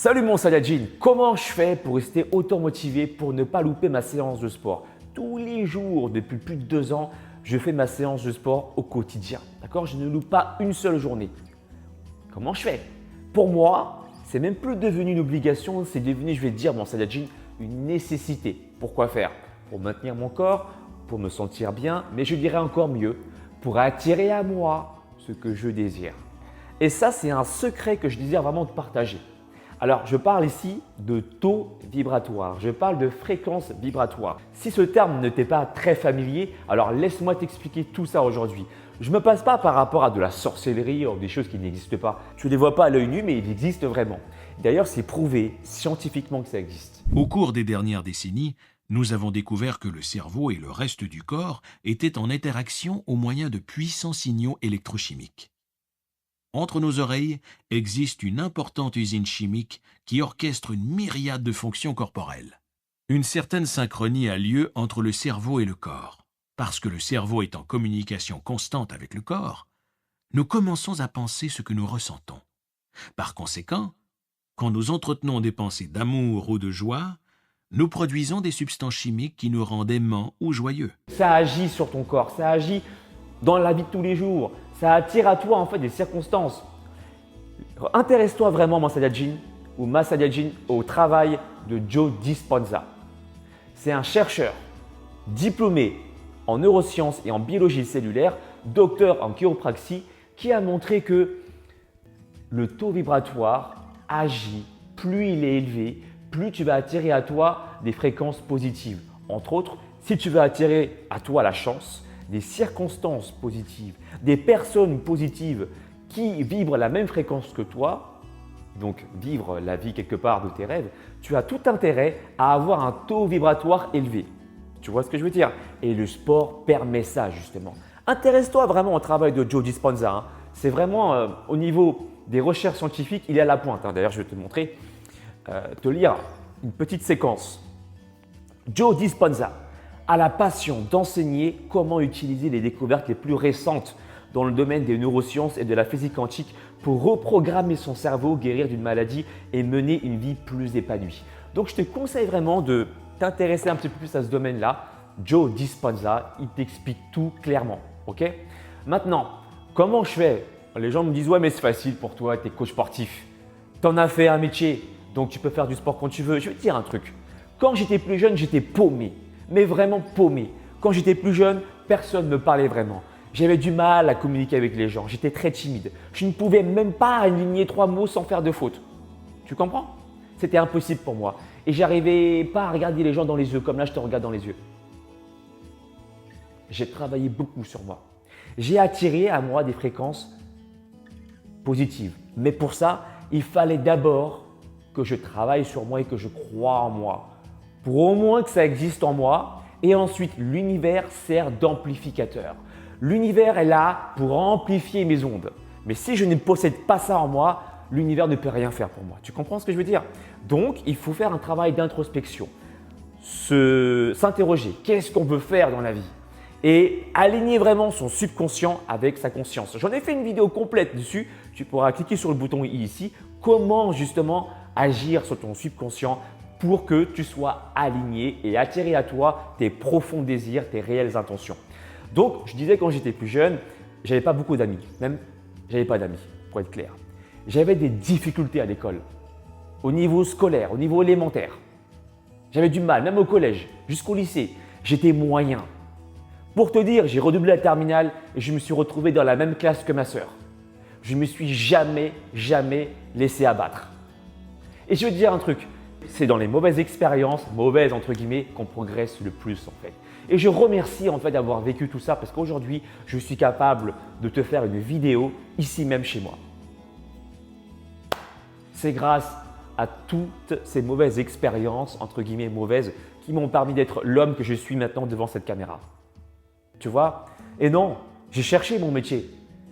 Salut mon Saiyajin, comment je fais pour rester autant motivé pour ne pas louper ma séance de sport? Tous les jours, depuis plus de 2 ans, je fais ma séance de sport au quotidien. D'accord? Je ne loupe pas une seule journée. Comment je fais? Pour moi, c'est même plus devenu une obligation, c'est devenu, je vais te dire mon Saiyajin, une nécessité. Pourquoi faire? Pour maintenir mon corps, pour me sentir bien, mais je dirais encore mieux, pour attirer à moi ce que je désire. Et ça, c'est un secret que je désire vraiment te partager. Alors, je parle ici de taux vibratoire, je parle de fréquence vibratoire. Si ce terme ne t'est pas très familier, alors laisse-moi t'expliquer tout ça aujourd'hui. Je ne me passe pas par rapport à de la sorcellerie ou des choses qui n'existent pas. Tu ne les vois pas à l'œil nu, mais ils existent vraiment. D'ailleurs, c'est prouvé scientifiquement que ça existe. Au cours des dernières décennies, nous avons découvert que le cerveau et le reste du corps étaient en interaction au moyen de puissants signaux électrochimiques. Entre nos oreilles existe une importante usine chimique qui orchestre une myriade de fonctions corporelles. Une certaine synchronie a lieu entre le cerveau et le corps. Parce que le cerveau est en communication constante avec le corps, nous commençons à penser ce que nous ressentons. Par conséquent, quand nous entretenons des pensées d'amour ou de joie, nous produisons des substances chimiques qui nous rendent aimants ou joyeux. Ça agit sur ton corps, ça agit dans la vie de tous les jours. Ça attire à toi en fait des circonstances. Intéresse-toi vraiment, mon Saiyajin ou ma Saiyajin, au travail de Joe Dispenza. C'est un chercheur diplômé en neurosciences et en biologie cellulaire, docteur en chiropraxie, qui a montré que le taux vibratoire agit, plus il est élevé, plus tu vas attirer à toi des fréquences positives. Entre autres, si tu veux attirer à toi la chance, des circonstances positives, des personnes positives qui vibrent la même fréquence que toi, donc vivre la vie quelque part de tes rêves, tu as tout intérêt à avoir un taux vibratoire élevé. Tu vois ce que je veux dire? Et le sport permet ça justement. Intéresse-toi vraiment au travail de Joe Dispenza. Hein. C'est vraiment au niveau des recherches scientifiques, il est à la pointe. Hein. D'ailleurs, je vais te montrer, te lire une petite séquence. Joe Dispenza a la passion d'enseigner comment utiliser les découvertes les plus récentes dans le domaine des neurosciences et de la physique quantique pour reprogrammer son cerveau, guérir d'une maladie et mener une vie plus épanouie. Donc, je te conseille vraiment de t'intéresser un petit peu plus à ce domaine-là. Joe Dispenza, il t'explique tout clairement. Ok? Maintenant, comment je fais? Les gens me disent « Ouais, mais c'est facile pour toi, tu es coach sportif. Tu en as fait un métier, donc tu peux faire du sport quand tu veux. » Je vais te dire un truc. Quand j'étais plus jeune, j'étais paumé. Mais vraiment paumé. Quand j'étais plus jeune, personne ne me parlait vraiment. J'avais du mal à communiquer avec les gens. J'étais très timide. Je ne pouvais même pas aligner 3 mots sans faire de faute. Tu comprends? C'était impossible pour moi. Et j'arrivais pas à regarder les gens dans les yeux comme là je te regarde dans les yeux. J'ai travaillé beaucoup sur moi. J'ai attiré à moi des fréquences positives. Mais pour ça, il fallait d'abord que je travaille sur moi et que je croie en moi. Pour au moins que ça existe en moi. Et ensuite, l'univers sert d'amplificateur. L'univers est là pour amplifier mes ondes. Mais si je ne possède pas ça en moi, l'univers ne peut rien faire pour moi. Tu comprends ce que je veux dire? Donc, il faut faire un travail d'introspection. S'interroger, qu'est-ce qu'on veut faire dans la vie? Et aligner vraiment son subconscient avec sa conscience. J'en ai fait une vidéo complète dessus. Tu pourras cliquer sur le bouton i ici. Comment justement agir sur ton subconscient pour que tu sois aligné et attirer à toi tes profonds désirs, tes réelles intentions. Donc, je disais quand j'étais plus jeune, j'avais pas beaucoup d'amis. Même, j'avais pas d'amis, pour être clair. J'avais des difficultés à l'école, au niveau scolaire, au niveau élémentaire. J'avais du mal, même au collège, jusqu'au lycée. J'étais moyen. Pour te dire, j'ai redoublé la terminale et je me suis retrouvé dans la même classe que ma sœur. Je ne me suis jamais laissé abattre. Et je vais te dire un truc. C'est dans les mauvaises expériences, mauvaises entre guillemets, qu'on progresse le plus en fait. Et je remercie en fait d'avoir vécu tout ça parce qu'aujourd'hui, je suis capable de te faire une vidéo ici même chez moi. C'est grâce à toutes ces mauvaises expériences, entre guillemets mauvaises, qui m'ont permis d'être l'homme que je suis maintenant devant cette caméra. Tu vois? Et non, j'ai cherché mon métier.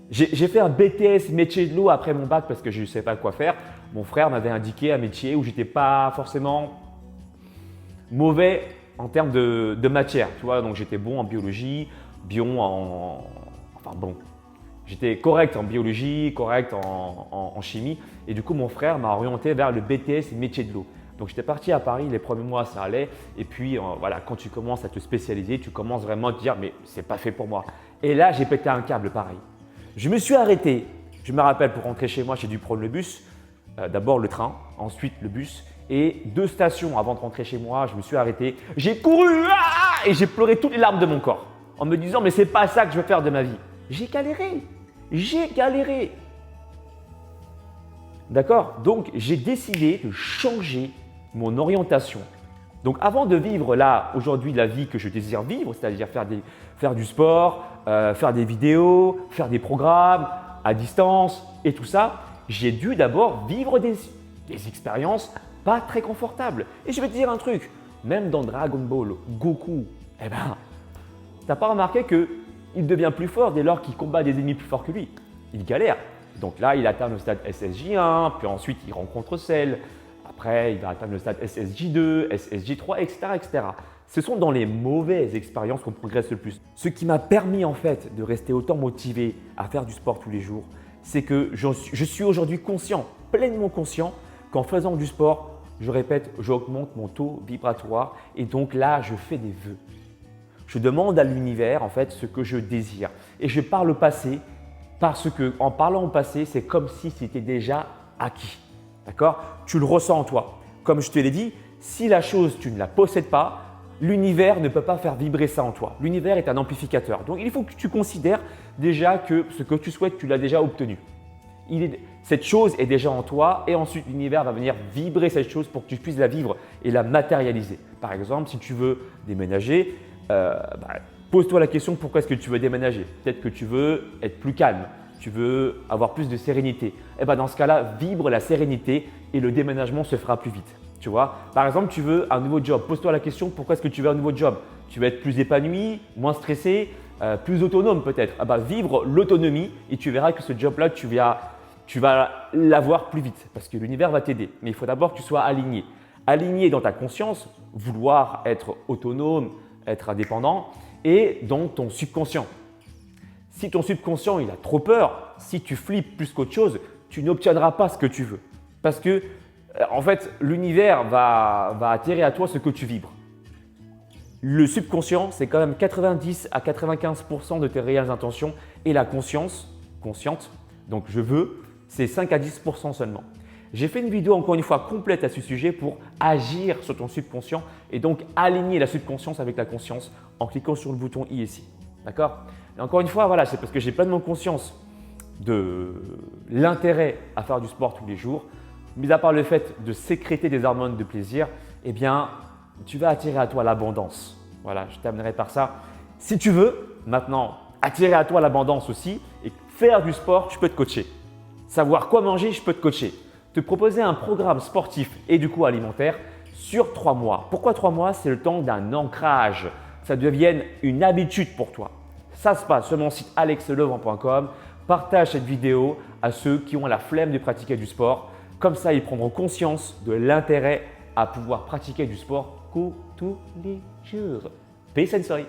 J'ai fait un BTS métier de l'eau après mon bac parce que je ne savais pas quoi faire. Mon frère m'avait indiqué un métier où je n'étais pas forcément mauvais en termes de matière. Tu vois, donc j'étais bon en biologie, enfin bon. J'étais correct en biologie, correct en chimie. Et du coup, mon frère m'a orienté vers le BTS métier de l'eau. Donc, j'étais parti à Paris, les premiers mois, ça allait. Et puis, voilà, quand tu commences à te spécialiser, tu commences vraiment à te dire, mais c'est pas fait pour moi. Et là, j'ai pété un câble pareil. Je me suis arrêté. Je me rappelle, pour rentrer chez moi, j'ai dû prendre le bus. D'abord le train, ensuite le bus. Et 2 stations avant de rentrer chez moi, je me suis arrêté. J'ai couru et j'ai pleuré toutes les larmes de mon corps en me disant, mais c'est pas ça que je veux faire de ma vie. J'ai galéré. J'ai galéré. D'accord? Donc, j'ai décidé de changer mon orientation. Donc, avant de vivre là, aujourd'hui, la vie que je désire vivre, c'est-à-dire faire du sport, faire des vidéos, faire des programmes à distance et tout ça, j'ai dû d'abord vivre des expériences pas très confortables. Et je vais te dire un truc, même dans Dragon Ball, Goku, eh ben, t'as pas remarqué qu'il devient plus fort dès lors qu'il combat des ennemis plus forts que lui. Il galère. Donc là, il atteint le stade SSJ1, puis ensuite il rencontre Cell. Après, il va atteindre le stade SSJ2, SSJ3, etc., etc. Ce sont dans les mauvaises expériences qu'on progresse le plus. Ce qui m'a permis en fait de rester autant motivé à faire du sport tous les jours, c'est que je suis aujourd'hui conscient, pleinement conscient, qu'en faisant du sport, je répète, j'augmente mon taux vibratoire et donc là, je fais des vœux. Je demande à l'univers en fait ce que je désire et je parle au passé parce que en parlant au passé, c'est comme si c'était déjà acquis. D'accord? Tu le ressens en toi. Comme je te l'ai dit, si la chose, tu ne la possèdes pas, l'univers ne peut pas faire vibrer ça en toi. L'univers est un amplificateur. Donc, il faut que tu considères déjà que ce que tu souhaites, tu l'as déjà obtenu. Cette chose est déjà en toi et ensuite l'univers va venir vibrer cette chose pour que tu puisses la vivre et la matérialiser. Par exemple, si tu veux déménager, pose-toi la question pourquoi est-ce que tu veux déménager? Peut-être que tu veux être plus calme, tu veux avoir plus de sérénité. Et dans ce cas-là, vibre la sérénité et le déménagement se fera plus vite. Tu vois? Par exemple, tu veux un nouveau job. Pose-toi la question pourquoi est-ce que tu veux un nouveau job? Tu veux être plus épanoui, moins stressé, plus autonome peut-être. Vivre l'autonomie et tu verras que ce job-là, tu vas l'avoir plus vite parce que l'univers va t'aider. Mais il faut d'abord que tu sois aligné. Aligné dans ta conscience, vouloir être autonome, être indépendant et dans ton subconscient. Si ton subconscient il a trop peur, si tu flippes plus qu'autre chose, tu n'obtiendras pas ce que tu veux. Parce que en fait, l'univers va attirer à toi ce que tu vibres. Le subconscient, c'est quand même 90 à 95% de tes réelles intentions et la conscience, consciente, donc je veux, c'est 5 à 10% seulement. J'ai fait une vidéo encore une fois complète à ce sujet pour agir sur ton subconscient et donc aligner la subconscience avec la conscience en cliquant sur le bouton I ici. D'accord? Et encore une fois, voilà, c'est parce que j'ai pleinement conscience de l'intérêt à faire du sport tous les jours. Mis à part le fait de sécréter des hormones de plaisir, eh bien, tu vas attirer à toi l'abondance. Voilà, je terminerai par ça. Si tu veux maintenant attirer à toi l'abondance aussi et faire du sport, je peux te coacher. Savoir quoi manger, je peux te coacher. Te proposer un programme sportif et du coup alimentaire sur 3 mois. Pourquoi 3 mois? C'est le temps d'un ancrage. Ça devienne une habitude pour toi. Ça se passe sur mon site alexlegrand.com. Partage cette vidéo à ceux qui ont la flemme de pratiquer du sport. Comme ça, ils prendront conscience de l'intérêt à pouvoir pratiquer du sport tous les jours. Peace and sorry.